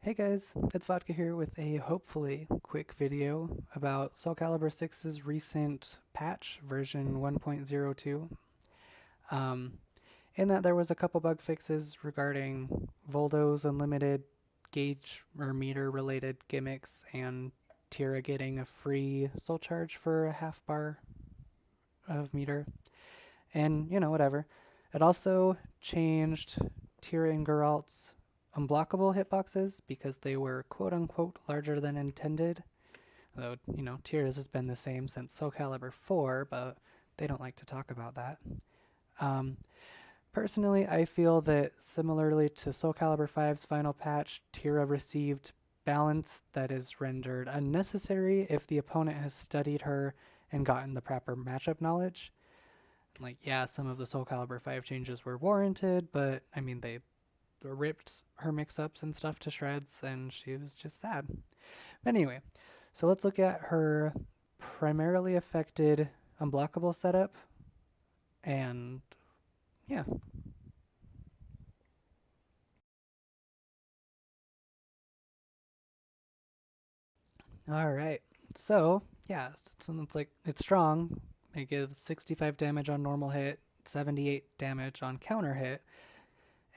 Hey guys, it's Vodka here with a hopefully quick video about Soulcalibur 6's recent patch, version 1.02. Um, in that there was a couple bug fixes regarding Voldo's unlimited gauge or meter related gimmicks and Tira getting a free soul charge for a half bar of meter. And, whatever. It also changed Tira and Geralt's unblockable hitboxes because they were quote unquote larger than intended. Though, Tira's has been the same since Soulcalibur 4, but they don't like to talk about that. Um, Personally, I feel that similarly to Soulcalibur 5's final patch, Tira received balance that is rendered unnecessary if the opponent has studied her and gotten the proper matchup knowledge. Like, yeah, some of the Soulcalibur 5 changes were warranted, but I mean, they ripped her mix-ups and stuff to shreds, and she was just sad. Anyway, so let's look at her primarily affected unblockable setup, and yeah. All right. So yeah, so it's strong. It gives 65 damage on normal hit, 78 damage on counter hit,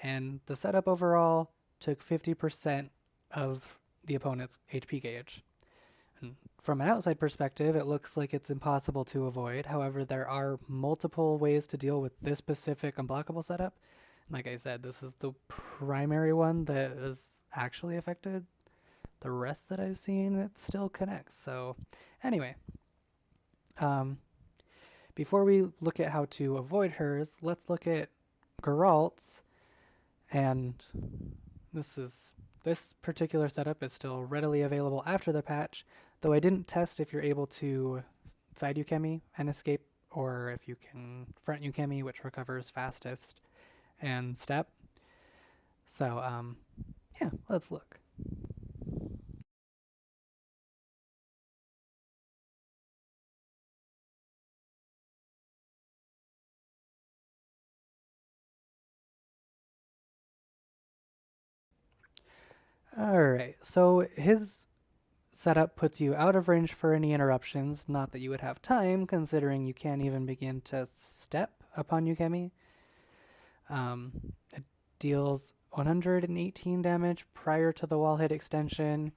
and the setup overall took 50% of the opponent's HP gauge. And from an outside perspective, it looks like it's impossible to avoid. However, there are multiple ways to deal with this specific unblockable setup. Like I said, this is the primary one that is actually affected. The rest that I've seen, it still connects. So, anyway, um, before we look at how to avoid hers, let's look at Geralt's. And this particular setup is still readily available after the patch, though I didn't test if you're able to side Ukemi and escape, or if you can front Ukemi, which recovers fastest, and step. So, yeah, let's look. Alright, so his setup puts you out of range for any interruptions, not that you would have time, considering you can't even begin to step upon Ukemi. It deals 118 damage prior to the wall hit extension.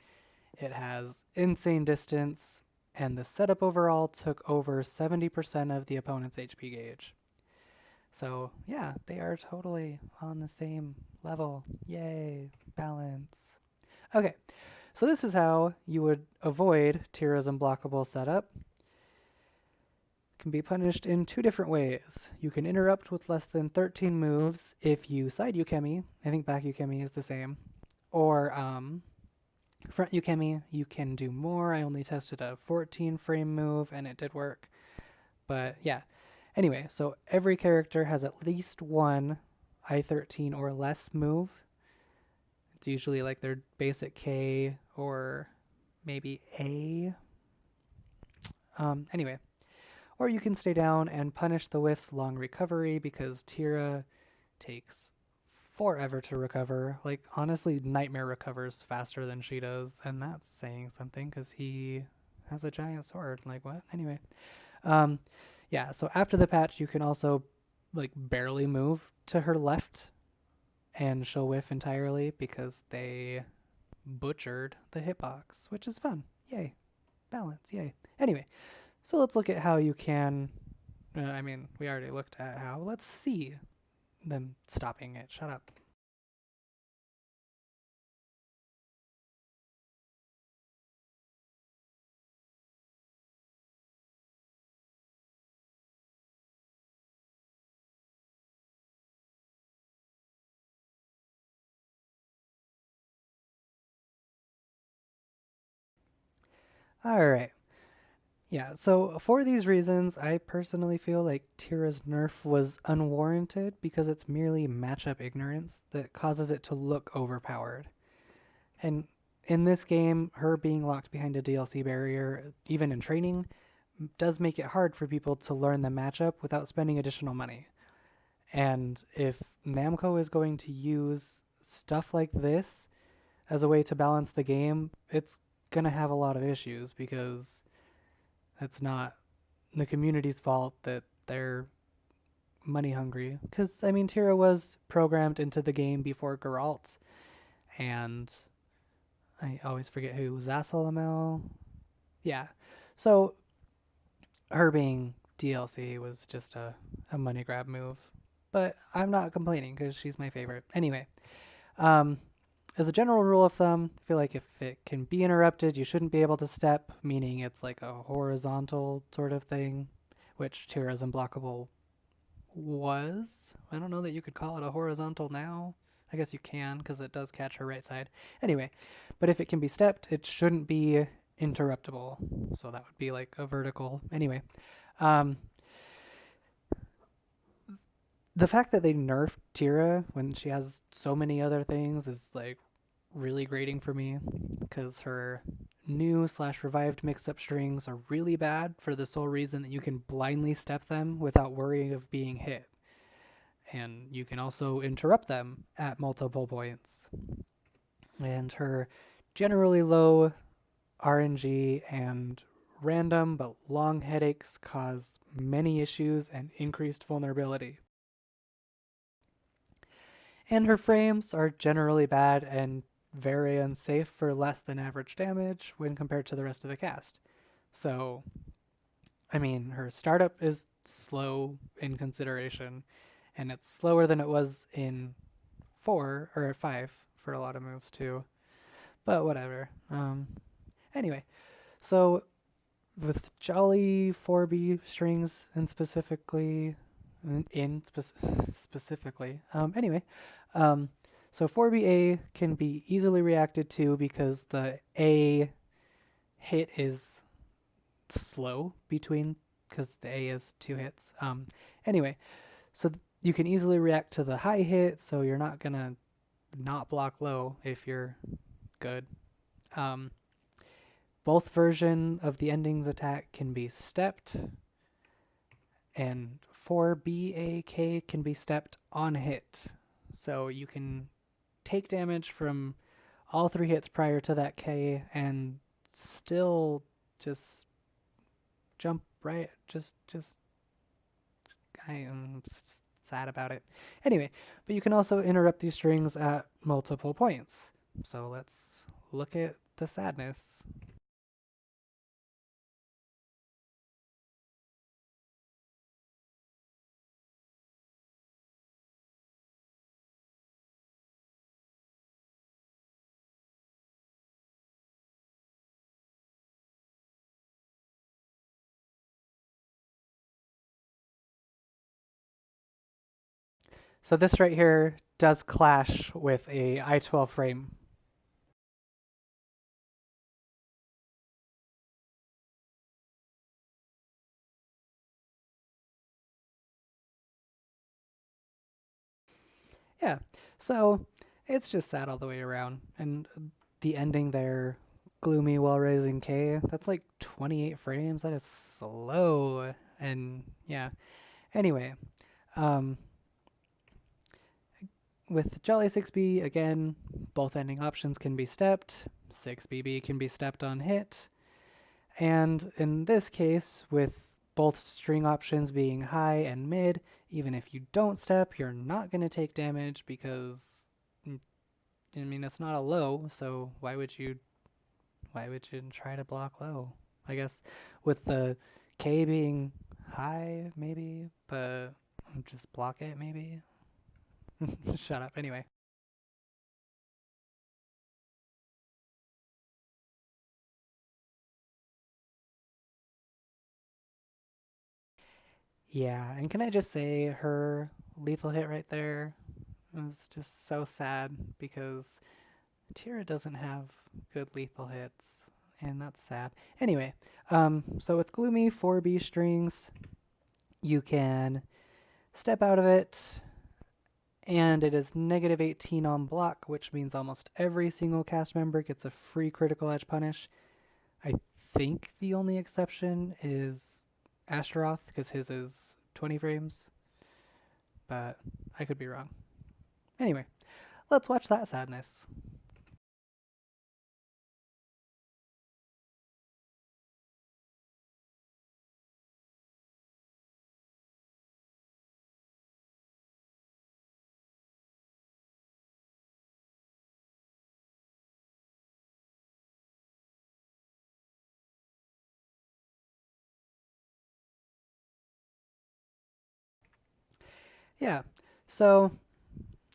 It has insane distance, and the setup overall took over 70% of the opponent's HP gauge. So, yeah, they are totally on the same level. Yay, balance. Okay, so this is how you would avoid Tira's unblockable setup. It can be punished in two different ways. You can interrupt with less than 13 moves if you side Ukemi. I think back Ukemi is the same. Or front Ukemi, you can do more. I only tested a 14 frame move and it did work. But yeah. Anyway, so every character has at least one I-13 or less move. It's usually like their basic K or maybe A. Anyway, or you can stay down and punish the whiff's long recovery because Tira takes forever to recover. Like, honestly, Nightmare recovers faster than she does, and that's saying something because he has a giant sword. Like, what? Anyway. Yeah, so after the patch, you can also, like, barely move to her left and she'll whiff entirely because they butchered the hitbox, which is fun. Yay. Balance. Yay. Anyway, so let's look at how you can. I mean, we already looked at how. Let's see them stopping it. Shut up. All right. Yeah, so for these reasons, I personally feel like Tira's nerf was unwarranted because it's merely matchup ignorance that causes it to look overpowered. And in this game, her being locked behind a DLC barrier, even in training, does make it hard for people to learn the matchup without spending additional money. And if Namco is going to use stuff like this, as a way to balance the game, it's gonna have a lot of issues because it's not the community's fault that they're money hungry. Because, I mean, Tira was programmed into the game before Geralt, and I always forget who, Zasalamel? Yeah. So, her being DLC was just a money grab move. But I'm not complaining because she's my favorite. Anyway, um, as a general rule of thumb, I feel like if it can be interrupted, you shouldn't be able to step, meaning it's like a horizontal sort of thing, which Tira's Unblockable was. I don't know that you could call it a horizontal now. I guess you can because it does catch her right side. Anyway, but if it can be stepped, it shouldn't be interruptible. So that would be like a vertical. Anyway, um, the fact that they nerfed Tira when she has so many other things is like really grating for me because her new slash revived mix-up strings are really bad for the sole reason that you can blindly step them without worrying of being hit. And you can also interrupt them at multiple points. And her generally low RNG and random but long headaches cause many issues and increased vulnerability. And her frames are generally bad and very unsafe for less than average damage when compared to the rest of the cast. So, I mean, her startup is slow in consideration, and it's slower than it was in 4 or 5 for a lot of moves too. But whatever. Anyway, so with Jolly 4B strings and specifically specifically. So 4BA can be easily reacted to because the A hit is slow between, because the A is 2 hits. Anyway, so you can easily react to the high hit, so you're not gonna not block low if you're good. Both version of the endings attack can be stepped, and 4BAK can be stepped on hit. So you can take damage from all 3 hits prior to that K and still just jump right. I am sad about it. Anyway, but you can also interrupt these strings at multiple points. So let's look at the sadness. So this right here does clash with a I-12 frame. Yeah, so it's just sad all the way around. And the ending there, gloomy while raising K, that's like 28 frames. That is slow. And yeah, anyway, um, with Jolly 6B, again, both ending options can be stepped. 6BB can be stepped on hit. And in this case, with both string options being high and mid, even if you don't step, you're not going to take damage because, I mean, it's not a low, so why would you try to block low? I guess with the K being high, maybe, but just block it, maybe. Shut up. Anyway. Yeah, and can I just say her lethal hit right there was just so sad because Tira doesn't have good lethal hits, and that's sad. Anyway, so with Gloomy 4B strings, you can step out of it, and it is negative 18 on block, which means almost every single cast member gets a free critical edge punish. I think the only exception is Astaroth, because his is 20 frames, but I could be wrong. Anyway, let's watch that sadness. Yeah, so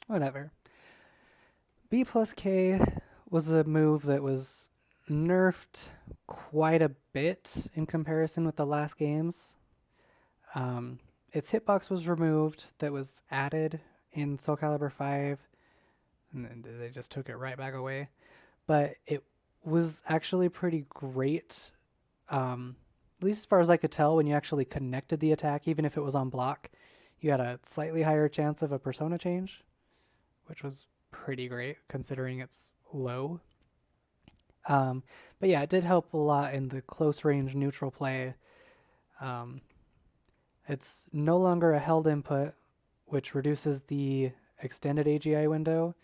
whatever. B plus K was a move that was nerfed quite a bit in comparison with the last games. Um, its hitbox was removed, that was added in Soulcalibur 5, and then they just took it right back away. But it was actually pretty great, at least as far as I could tell, when you actually connected the attack, even if it was on block, you had a slightly higher chance of a persona change, which was pretty great considering it's low. But yeah, it did help a lot in the close range neutral play. Um, it's no longer a held input, which reduces the extended AGI window,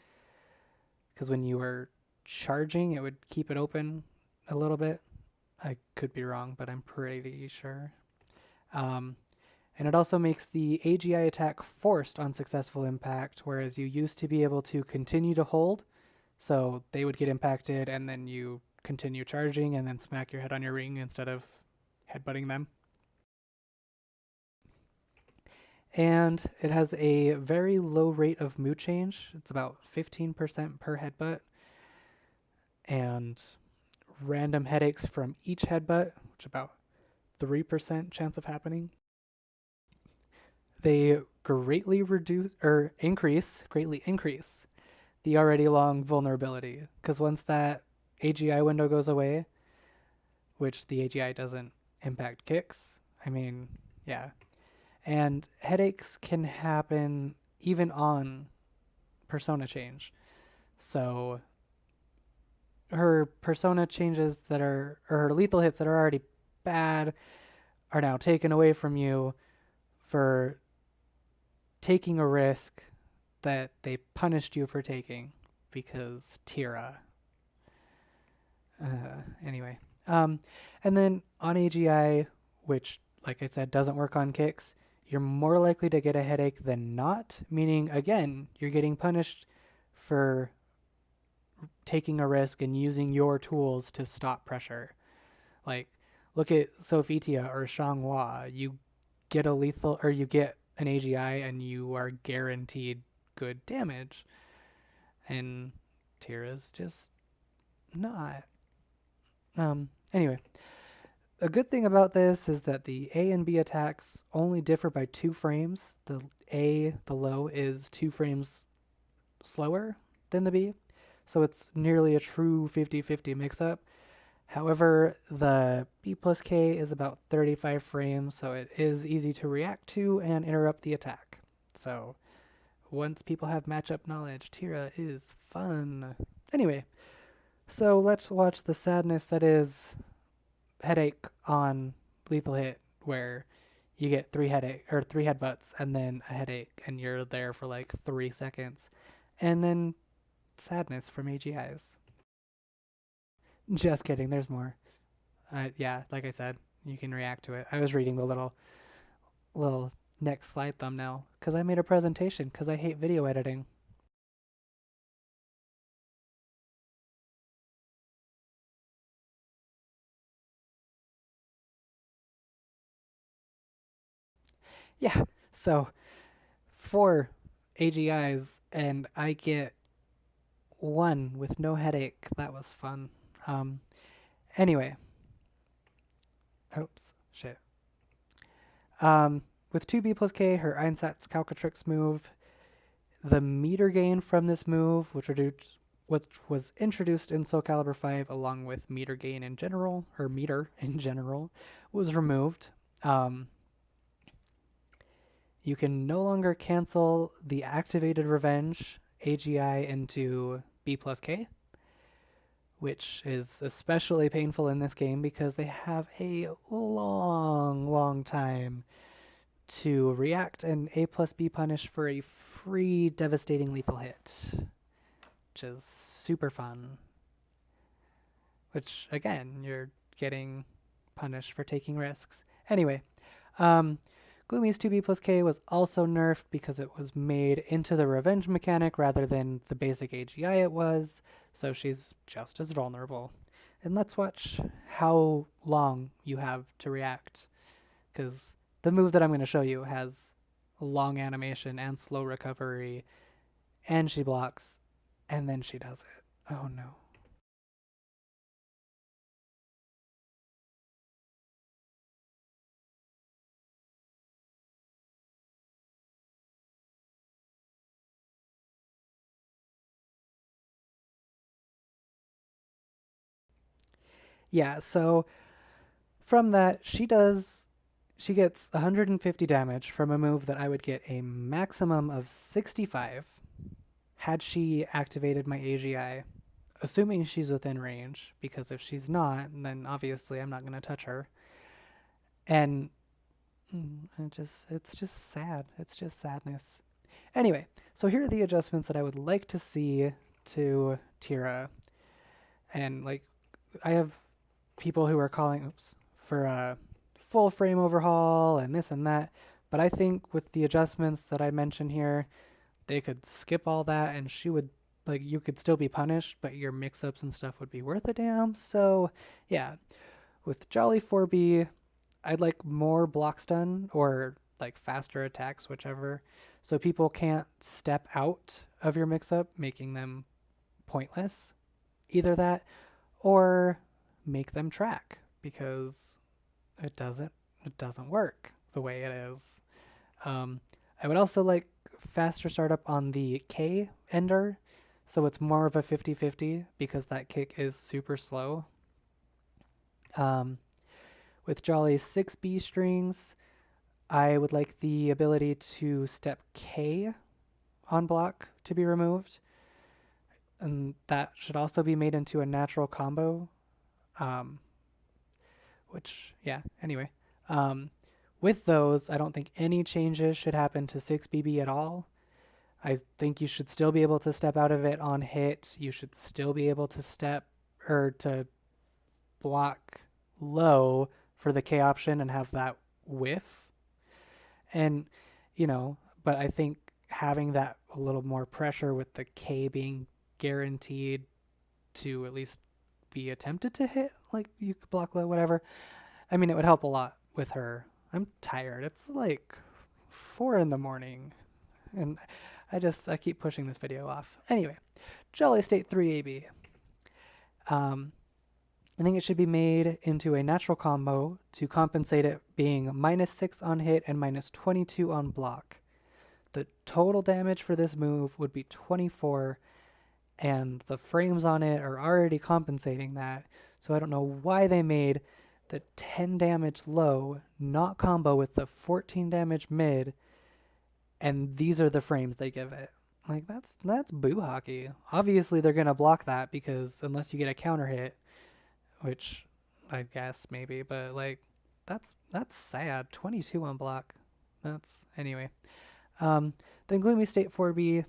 because when you were charging, it would keep it open a little bit. I could be wrong, but I'm pretty sure. Um, and it also makes the AGI attack forced on successful impact, whereas you used to be able to continue to hold, so they would get impacted and then you continue charging and then smack your head on your ring instead of headbutting them. And it has a very low rate of mood change. It's about 15% per headbutt. And random headaches from each headbutt, which about 3% chance of happening. They greatly greatly increase the already long vulnerability. Because once that AGI window goes away, which the AGI doesn't impact kicks, I mean, yeah. And headaches can happen even on persona change. So her persona changes that are, or her lethal hits that are already bad, are now taken away from you for taking a risk that they punished you for taking because Tira. Anyway. And then on AGI, which, like I said, doesn't work on kicks, you're more likely to get a headache than not, meaning, again, you're getting punished for taking a risk and using your tools to stop pressure. Like, look at Sophitia or Xianghua. You get a lethal, or you get an AGI and you are guaranteed good damage. And Tira's just not. Anyway, a good thing about this is that the A and B attacks only differ by 2 frames. The A, the low, is 2 frames slower than the B, so it's nearly a true 50-50 mix-up. However, the B plus K is about 35 frames, so it is easy to react to and interrupt the attack. So once people have matchup knowledge, Tira is fun. Anyway, so let's watch the sadness that is headache on lethal hit, where you get 3 headbutts and then a headache, and you're there for like 3 seconds, and then sadness from AGIs. Just kidding. There's more. Yeah, like I said, you can react to it. I was reading the little next slide thumbnail because I made a presentation because I hate video editing. Yeah, so 4 AGIs and I get 1 with no headache. That was fun. Anyway, oops, shit. With 2B plus K, her Einsatz Calcatrix move, the meter gain from this move, which was introduced in Soulcalibur 5 along with meter gain in general, or meter in general, was removed. You can no longer cancel the activated revenge AGI into B plus K, which is especially painful in this game because they have a long time to react and A plus B punish for a free devastating lethal hit, which is super fun. Which, again, you're getting punished for taking risks. Anyway, Gloomy's 2B plus K was also nerfed because it was made into the revenge mechanic rather than the basic AGI it was, so she's just as vulnerable. And let's watch how long you have to react, because the move that I'm going to show you has long animation and slow recovery, and she blocks, and then she does it. Oh no. Yeah, so from that, she gets 150 damage from a move that I would get a maximum of 65 had she activated my AGI, assuming she's within range, because if she's not, then obviously I'm not going to touch her. And it's just sad. It's just sadness. Anyway, so here are the adjustments that I would like to see to Tira. And like I have people who are calling for a full frame overhaul and this and that, but I think with the adjustments that I mentioned here, they could skip all that and she would like you could still be punished, but your mix-ups and stuff would be worth a damn. So, yeah, with Jolly 4B, I'd like more block stun or like faster attacks, whichever, so people can't step out of your mix-up, making them pointless. Either that or make them track because it doesn't work the way it is. Um, I would also like faster startup on the K ender, so it's more of a 50-50 because that kick is super slow. Um, with Jolly's 6B strings, I would like the ability to step K on block to be removed, and that should also be made into a natural combo. Um, which, yeah, anyway. Um, with those, I don't think any changes should happen to 6BB at all. I think you should still be able to step out of it on hit. You should still be able to step or to block low for the K option and have that whiff. And, but I think having that a little more pressure with the K being guaranteed to at least be attempted to hit, like you could block low, whatever. I mean, it would help a lot with her. I'm tired. It's like 4 in the morning, and I keep pushing this video off. Anyway, Jolly State 3AB. I think it should be made into a natural combo to compensate it being -6 on hit and -22 on block. The total damage for this move would be 24, and the frames on it are already compensating that. So I don't know why they made the 10 damage low not combo with the 14 damage mid, and these are the frames they give it. Like that's boo hockey. Obviously they're gonna block that because unless you get a counter hit, which I guess maybe, but like that's sad. 22 on block. That's anyway. Then Gloomy State 4B,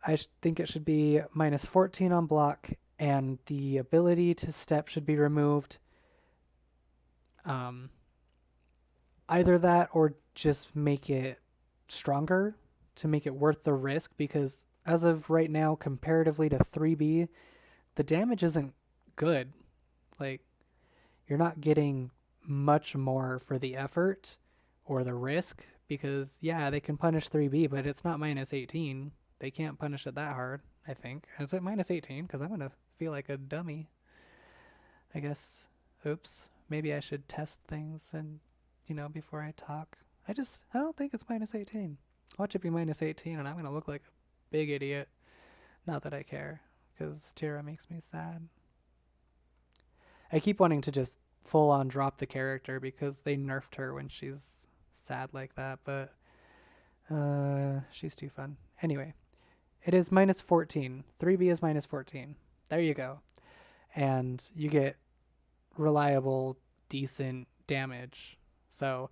I think it should be -14 on block, and the ability to step should be removed. Either that or just make it stronger to make it worth the risk, because as of right now, comparatively to 3B, the damage isn't good. Like, you're not getting much more for the effort or the risk, because yeah, they can punish 3B, but it's not -18. They can't punish it that hard, I think. Is it -18? Because I'm going to feel like a dummy. I guess, oops, maybe I should test things and, before I talk. I don't think it's -18. Watch it be -18 and I'm going to look like a big idiot. Not that I care, because Tira makes me sad. I keep wanting to just full on drop the character because they nerfed her when she's sad like that, but she's too fun. Anyway, it is -14. 3B is -14. There you go. And you get reliable, decent damage. So,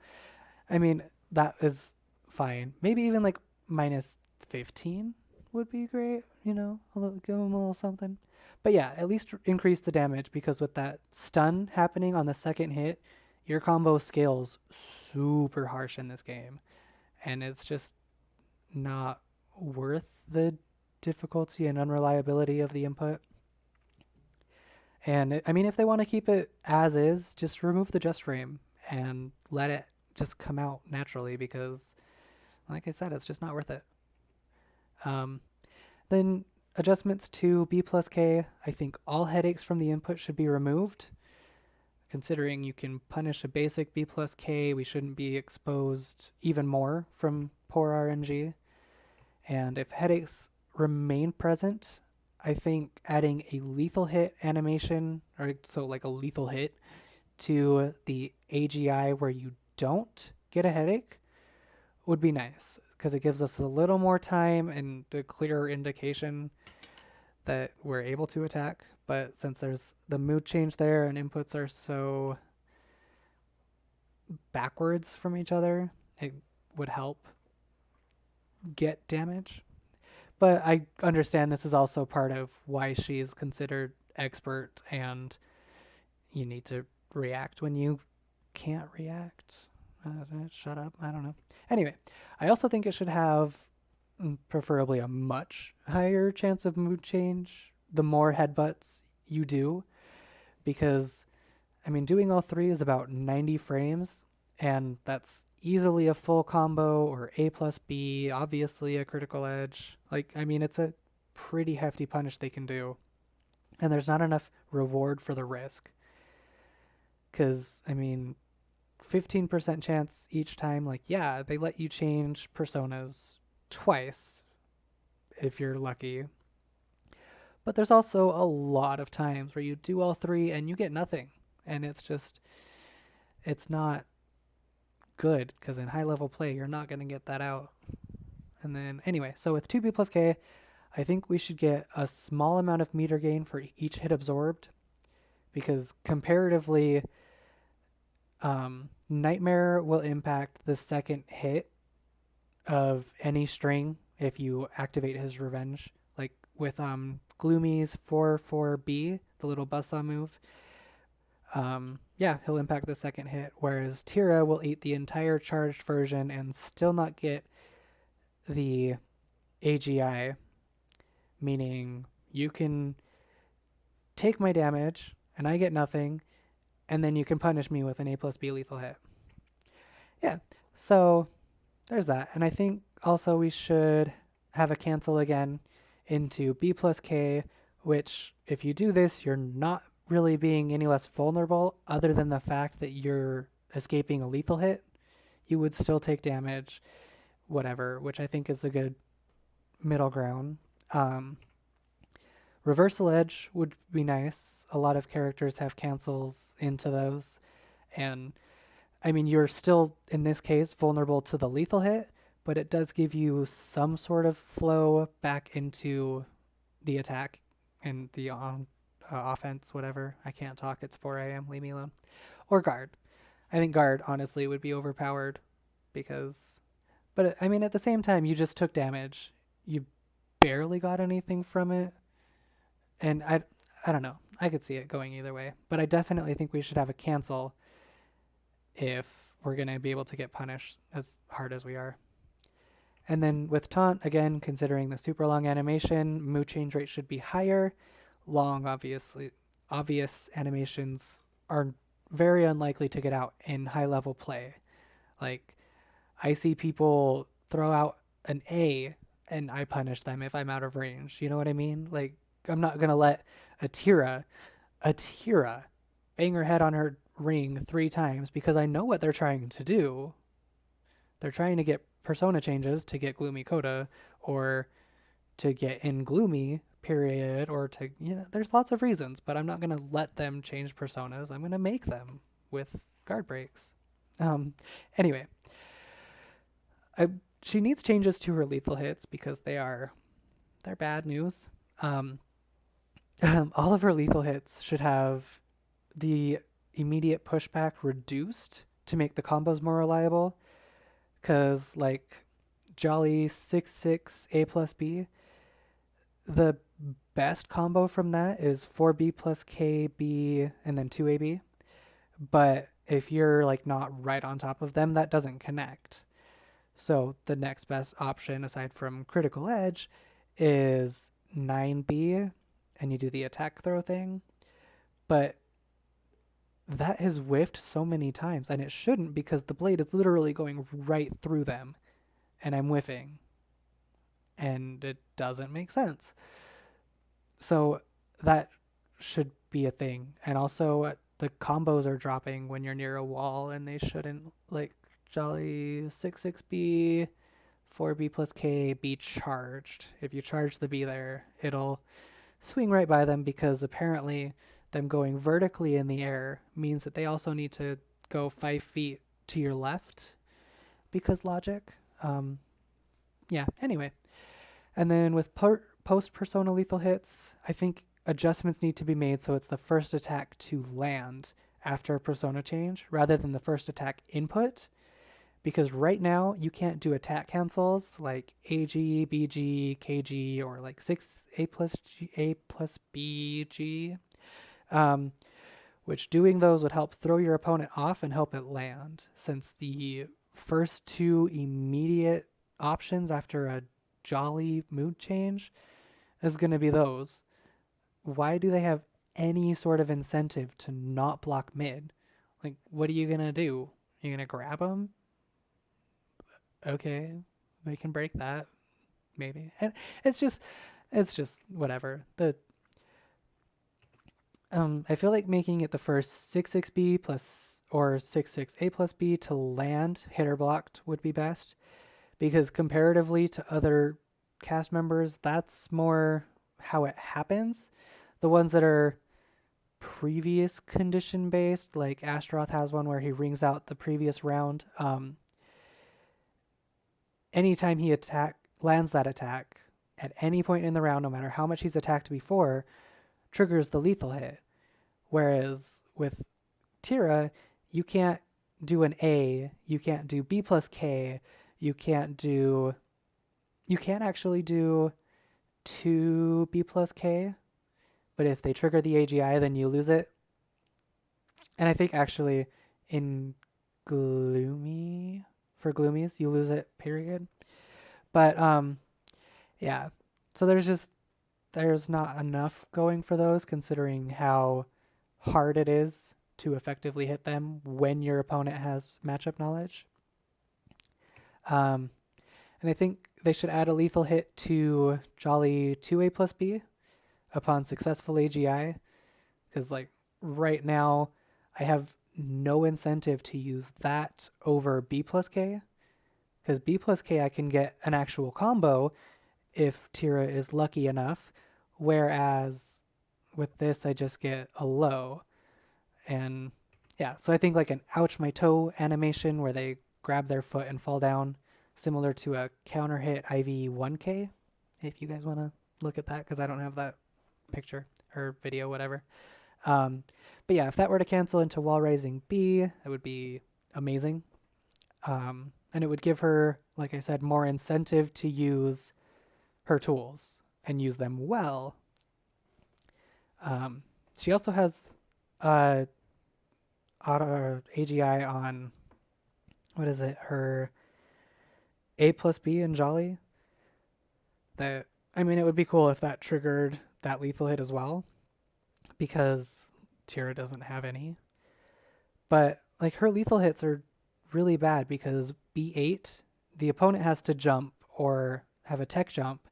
I mean, that is fine. Maybe even like -15 would be great, give them a little something. But yeah, at least increase the damage, because with that stun happening on the second hit, your combo scales super harsh in this game. And it's just not worth the difficulty and unreliability of the input. And I mean, if they want to keep it as is, just remove the just frame and let it just come out naturally, because Like I said, it's just not worth it. Then adjustments to B plus K. I think all headaches from the input should be removed. Considering you can punish a basic B plus K, we shouldn't be exposed even more from poor RNG. And if headaches remain present, I think adding a lethal hit animation, or so like a lethal hit, to the AGI where you don't get a headache would be nice, because it gives us a little more time and a clearer indication that we're able to attack. But since there's the mood change there and inputs are so backwards from each other, it would help get damage. But I understand this is also part of why she is considered expert, and you need to react when you can't react. Shut up. I don't know. Anyway, I also think it should have preferably a much higher chance of mood change the more headbutts you do, because I mean, doing all three is about 90 frames, and that's easily a full combo or A plus B, obviously a critical edge. Like, I mean, it's a pretty hefty punish they can do, and there's not enough reward for the risk. Because, I mean, 15% chance each time, like, yeah, they let you change personas twice if you're lucky. But there's also a lot of times where you do all three and you get nothing. And it's not good, because in high level play, you're not going to get that out. And then, anyway, so with 2B plus K, I think we should get a small amount of meter gain for each hit absorbed, because comparatively, Nightmare will impact the second hit of any string if you activate his revenge. Like with Gloomy's 4-4B, the little buzzsaw move. Yeah, he'll impact the second hit, whereas Tira will eat the entire charged version and still not get the AGI, meaning you can take my damage and I get nothing, and then you can punish me with an A plus B lethal hit. Yeah, so there's that. And I think also we should have a cancel again into B plus K, which if you do this, you're not really being any less vulnerable, other than the fact that you're escaping a lethal hit. You would still take damage, whatever, which I think is a good middle ground. Reversal edge would be nice. A lot of characters have cancels into those. And I mean, you're still, in this case, vulnerable to the lethal hit, but it does give you some sort of flow back into the attack and the offense, whatever. I can't talk. It's 4 a.m. Leave me alone. Or guard. I think guard, honestly, would be overpowered because... But, I mean, at the same time, you just took damage. You barely got anything from it. And I don't know. I could see it going either way. But I definitely think we should have a cancel if we're going to be able to get punished as hard as we are. And then with taunt, again, considering the super long animation, mood change rate should be higher. Long, obvious animations are very unlikely to get out in high level play. Like, I see people throw out an A and I punish them if I'm out of range. You know what I mean? Like, I'm not going to let a Tira bang her head on her ring 3 times because I know what they're trying to do. They're trying to get persona changes to get Gloomy Coda, or to get in Gloomy, period, or to, you know, there's lots of reasons, but I'm not going to let them change personas. I'm going to make them with guard breaks. Anyway, she needs changes to her lethal hits because they're bad news. All of her lethal hits should have the immediate pushback reduced to make the combos more reliable. Because, like, Jolly 6-6 A plus B, the best combo from that is 4B plus KB and then 2AB. But if you're, like, not right on top of them, that doesn't connect. So the next best option, aside from Critical Edge, is 9B, and you do the attack throw thing. But that has whiffed so many times, and it shouldn't, because the blade is literally going right through them. and I'm whiffing, and it doesn't make sense. So that should be a thing. And also, the combos are dropping when you're near a wall, and they shouldn't. Like Jolly 6-6B, 4B plus K, be charged. If you charge the B there, it'll swing right by them, because apparently them going vertically in the air means that they also need to go 5 feet to your left, because logic. Yeah, anyway. And then with post-persona lethal hits, I think adjustments need to be made so it's the first attack to land after a persona change rather than the first attack input. Because right now you can't do attack cancels like AG, BG, KG, or like 6A plus G, A plus BG, which doing those would help throw your opponent off and help it land, since the first two immediate options after a Jolly mood change is going to be those. Why do they have any sort of incentive to not block mid? Like, what are you going to do? You're going to grab them? Okay, they can break that, maybe. And it's just whatever. I feel like making it the first 6-6B plus or 6-6A plus B to land hit or blocked would be best, because comparatively to other cast members, that's more how it happens. The ones that are previous condition based, like Ashtaroth has one where he rings out the previous round. Anytime he lands that attack at any point in the round, no matter how much he's attacked before, triggers the lethal hit. Whereas with Tira, you can't do an A, you can't do B plus K, you can't actually do 2B plus K, but if they trigger the AGI, then you lose it. And I think actually in for Gloomies, you lose it, period. But yeah, so there's not enough going for those, considering how hard it is to effectively hit them when your opponent has matchup knowledge. And I think they should add a lethal hit to Jolly 2A plus B upon successful AGI, because like right now I have no incentive to use that over B plus K, because B plus K I can get an actual combo if Tira is lucky enough, whereas with this I just get a low. And yeah, so I think like an ouch my toe animation where they grab their foot and fall down, similar to a counter hit IV 1K, if you guys want to look at that, because I don't have that picture or video, whatever. But yeah, if that were to cancel into wall rising B, that would be amazing. And it would give her, like I said, more incentive to use her tools and use them well. She also has auto AGI on, what is it, her A plus B in Jolly. It would be cool if that triggered that lethal hit as well, because Tira doesn't have any. But like her lethal hits are really bad, because B8, the opponent has to jump or have a tech jump,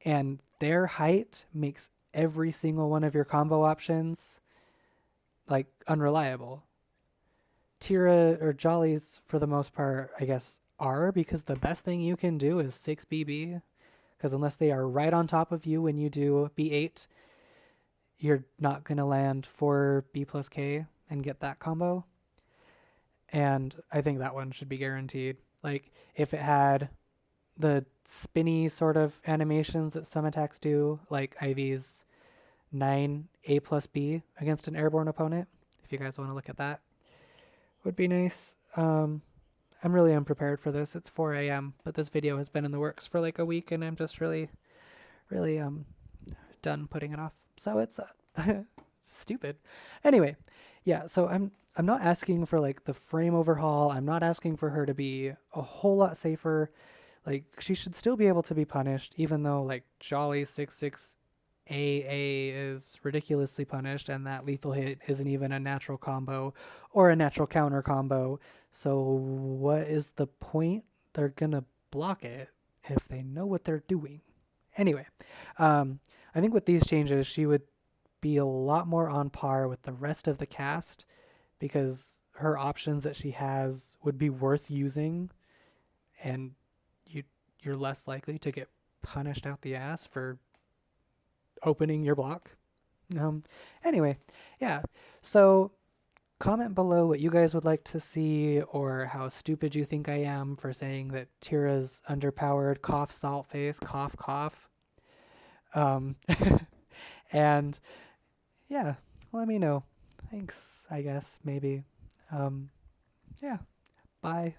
and their height makes every single one of your combo options like unreliable. Tira or Jollies, for the most part, I guess, are, because the best thing you can do is 6BB, because unless they are right on top of you when you do B8, you're not going to land for B plus K and get that combo. And I think that one should be guaranteed. Like, if it had the spinny sort of animations that some attacks do, like Ivy's 9A plus B against an airborne opponent, if you guys want to look at that, would be nice. I'm really unprepared for this. It's 4 a.m., but this video has been in the works for like a week, and I'm just really done putting it off. So it's stupid. Anyway, yeah, so I'm not asking for like the frame overhaul. I'm not asking for her to be a whole lot safer. Like, she should still be able to be punished, even though like Jolly 6-6 AA is ridiculously punished, and that lethal hit isn't even a natural combo or a natural counter combo. So what is the point? They're gonna block it if they know what they're doing. Anyway, I think with these changes, she would be a lot more on par with the rest of the cast because her options that she has would be worth using, and you you're less likely to get punished out the ass for opening your block. Um, anyway, yeah. So comment below what you guys would like to see or how stupid you think I am for saying that Tira's underpowered. Cough, salt face, cough, cough. Um, and yeah, let me know. Thanks, I guess, maybe. Um, yeah, bye.